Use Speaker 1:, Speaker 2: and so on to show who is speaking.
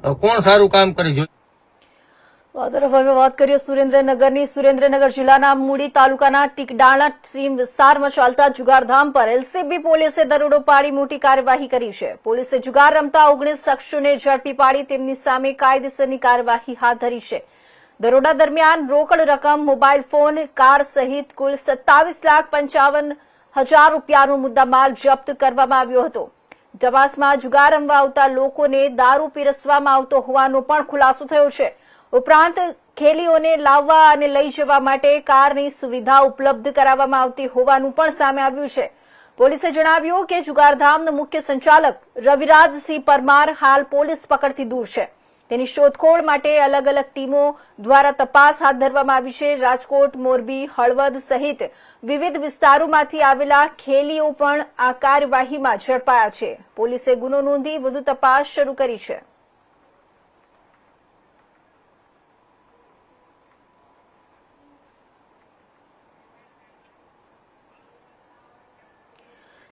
Speaker 1: કોણ સારું કામ કરી જોઈએ।
Speaker 2: તરફ હવે વાત કરીએ સુરેન્દ્રનગરની। સુરેન્દ્રનગર જિલ્લાના મૂડી તાલુકાના ટીકડાણા સીમ વિસ્તારમાં ચાલતા જુગારધામ પર એલસીબી પોલીસે દરોડો પાડી મોટી કાર્યવાહી કરી છે। પોલીસે જુગાર રમતા 19 શખ્સોને ઝડપી પાડી તેમની સામે કાયદેસરની કાર્યવાહી હાથ ધરી છે। દરોડા દરમિયાન રોકડ રકમ, મોબાઈલ ફોન, કાર સહિત કુલ 27,55,000 રૂપિયાનો મુદ્દામાલ જપ્ત કરવામાં આવ્યો હતો। તપાસમાં જુગાર રમવા આવતા લોકોને દારૂ પીરસવામાં આવતો હોવાનો પણ ખુલાસો થયો છે। ઉપરાંત ખેલીઓને લાવવા અને લઈ જવા માટે કારની સુવિધા ઉપલબ્ધ કરાવવામાં આવતી હોવાનું પણ સામે આવ્યું છે। પોલીસે જણાવ્યું કે જુગારધામના મુખ્ય સંચાલક રવિરાજસિંહ પરમાર હાલ પોલીસ પકડથી દૂર છે। તેની શોધખોળ માટે અલગ અલગ ટીમો દ્વારા તપાસ હાથ ધરવામાં આવી છે। રાજકોટ, મોરબી, હળવદ સહિત વિવિધ વિસ્તારોમાંથી આવેલા ખેલીઓ પણ આ કાર્યવાહીમાં ઝડપાયા છે। પોલીસે ગુનો નોંધી વધુ તપાસ શરૂ કરી છે।